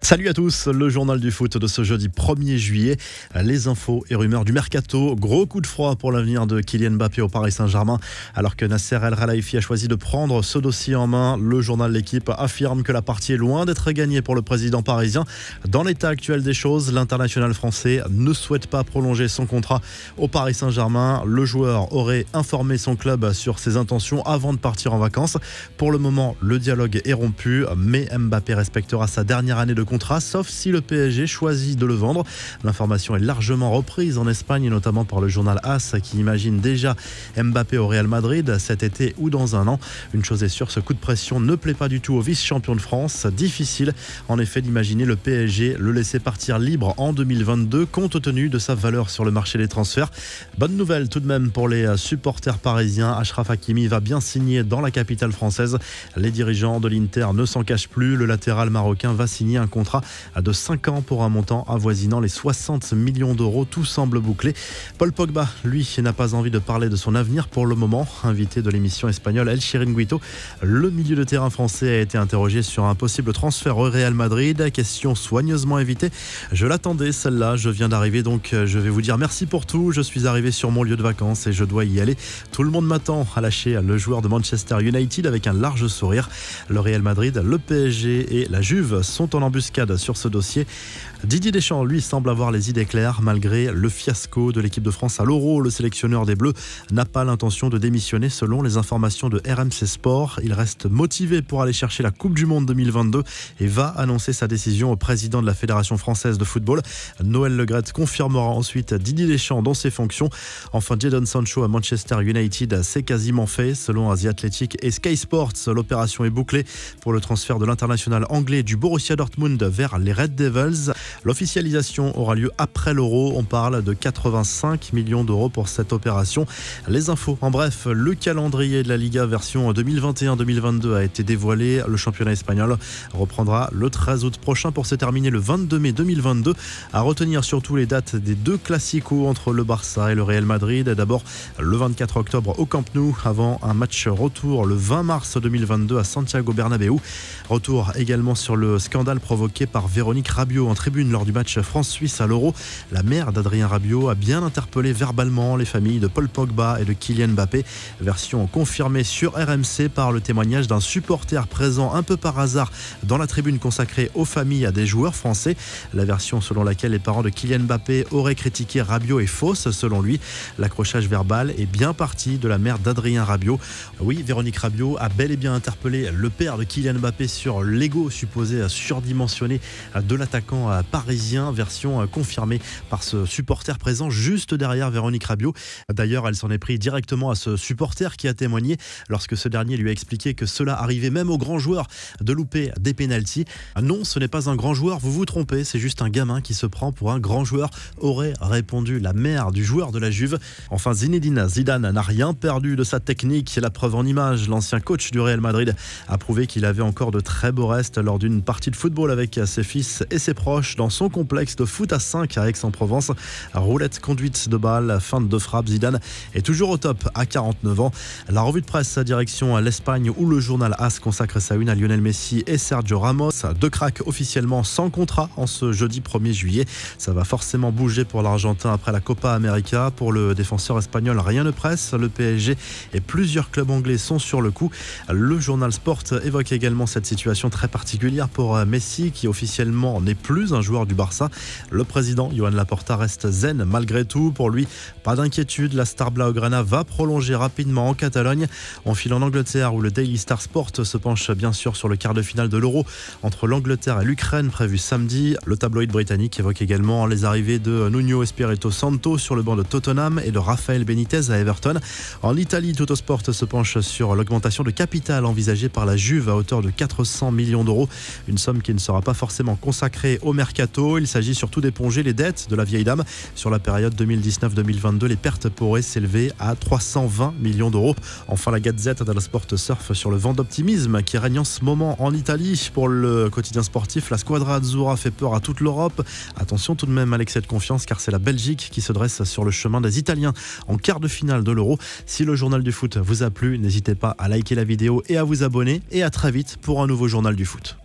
Salut à tous, le journal du foot de ce jeudi 1er juillet. Les infos et rumeurs du mercato. Gros coup de froid pour l'avenir de Kylian Mbappé au Paris Saint-Germain. Alors que Nasser El Khelaifi a choisi de prendre ce dossier en main, le journal L'Équipe affirme que la partie est loin d'être gagnée pour le président parisien. Dans l'état actuel des choses, l'international français ne souhaite pas prolonger son contrat au Paris Saint-Germain. Le joueur aurait informé son club sur ses intentions avant de partir en vacances. Pour le moment, le dialogue est rompu, mais Mbappé respectera sa dernière année de contrat, sauf si le PSG choisit de le vendre. L'information est largement reprise en Espagne, notamment par le journal AS, qui imagine déjà Mbappé au Real Madrid cet été ou dans un an. Une chose est sûre, ce coup de pression ne plaît pas du tout au vice-champion de France. Difficile, en effet, d'imaginer le PSG le laisser partir libre en 2022, compte tenu de sa valeur sur le marché des transferts. Bonne nouvelle tout de même pour les supporters parisiens. Achraf Hakimi va bien signer dans la capitale française. Les dirigeants de l'Inter ne s'en cachent plus. Le latéral marocain va signer un contrat de 5 ans pour un montant avoisinant les 60 millions d'euros. Tout semble bouclé. Paul Pogba, lui, n'a pas envie de parler de son avenir pour le moment. Invité de l'émission espagnole El Chiringuito, le milieu de terrain français a été interrogé sur un possible transfert au Real Madrid. Question soigneusement évitée. Je l'attendais, celle-là. Je viens d'arriver, donc je vais vous dire merci pour tout. Je suis arrivé sur mon lieu de vacances et je dois y aller. Tout le monde m'attend, a lâché le joueur de Manchester United avec un large sourire. Le Real Madrid, le PSG et la Juve sont en embuscade sur ce dossier. Didier Deschamps, lui, semble avoir les idées claires malgré le fiasco de l'équipe de France à l'Euro. Le sélectionneur des Bleus n'a pas l'intention de démissionner selon les informations de RMC Sport. Il reste motivé pour aller chercher la Coupe du Monde 2022 et va annoncer sa décision au président de la Fédération française de football. Noël Le Graët confirmera ensuite Didier Deschamps dans ses fonctions. Enfin, Jadon Sancho à Manchester United, c'est quasiment fait. Selon The Athletic et Sky Sports, l'opération est bouclée pour le transfert de l'international anglais du Borussia Dortmund vers les Red Devils. L'officialisation aura lieu après l'Euro. On parle de 85 millions d'euros pour cette opération. Les infos, en bref, le calendrier de la Liga version 2021-2022 a été dévoilé. Le championnat espagnol reprendra le 13 août prochain pour se terminer le 22 mai 2022. À retenir surtout les dates des deux classicos entre le Barça et le Real Madrid. D'abord le 24 octobre au Camp Nou avant un match retour le 20 mars 2022 à Santiago Bernabéu. Retour également sur le scandale provoqué par Véronique Rabiot en tribune lors du match France-Suisse à l'Euro. La mère d'Adrien Rabiot a bien interpellé verbalement les familles de Paul Pogba et de Kylian Mbappé. Version confirmée sur RMC par le témoignage d'un supporter présent un peu par hasard dans la tribune consacrée aux familles des joueurs français. La version selon laquelle les parents de Kylian Mbappé auraient critiqué Rabiot est fausse selon lui. L'accrochage verbal est bien parti de la mère d'Adrien Rabiot. Oui, Véronique Rabiot a bel et bien interpellé le père de Kylian Mbappé sur l'ego supposé surdimensionné de l'attaquant parisien, version confirmée par ce supporter présent juste derrière Véronique Rabiot. D'ailleurs, elle s'en est pris directement à ce supporter qui a témoigné lorsque ce dernier lui a expliqué que cela arrivait même aux grands joueurs de louper des pénaltys. Non, ce n'est pas un grand joueur, vous vous trompez, c'est juste un gamin qui se prend pour un grand joueur, aurait répondu la mère du joueur de la Juve. Enfin, Zinedine Zidane n'a rien perdu de sa technique. La preuve en image, l'ancien coach du Real Madrid a prouvé qu'il avait encore de très beaux restes lors d'une partie de football avec ses fils et ses proches dans son complexe de foot à 5 à Aix-en-Provence. Roulette conduite de balle, feinte de frappe, Zidane est toujours au top à 49 ans. La revue de presse direction l'Espagne où le journal AS consacre sa une à Lionel Messi et Sergio Ramos. Deux cracks officiellement sans contrat en ce jeudi 1er juillet. Ça va forcément bouger pour l'Argentin après la Copa América. Pour le défenseur espagnol, rien ne presse. Le PSG et plusieurs clubs anglais sont sur le coup. Le journal Sport évoque également cette situation très particulière pour Messi qui officiellement n'est plus un joueur du Barça. Le président Joan Laporta reste zen malgré tout. Pour lui, pas d'inquiétude, la star blaugrana va prolonger rapidement en Catalogne. On file en Angleterre où le Daily Star Sport se penche bien sûr sur le quart de finale de l'Euro entre l'Angleterre et l'Ukraine prévu samedi. Le tabloïd britannique évoque également les arrivées de Nuno Espirito Santo sur le banc de Tottenham et de Rafael Benitez à Everton. En Italie, Tuttosport se penche sur l'augmentation de capital envisagée par la Juve à hauteur de 400 millions d'euros. Une somme qui ne sera pas forcément consacrée au mercato. Il s'agit surtout d'éponger les dettes de la vieille dame. Sur la période 2019-2022, les pertes pourraient s'élever à 320 millions d'euros. Enfin, la Gazette dello Sport surfe sur le vent d'optimisme qui règne en ce moment en Italie. Pour le quotidien sportif, la Squadra Azzurra fait peur à toute l'Europe. Attention tout de même à l'excès de confiance car c'est la Belgique qui se dresse sur le chemin des Italiens en quart de finale de l'Euro. Si le journal du foot vous a plu, n'hésitez pas à liker la vidéo et à vous abonner. Et à très vite pour un nouveau journal du foot.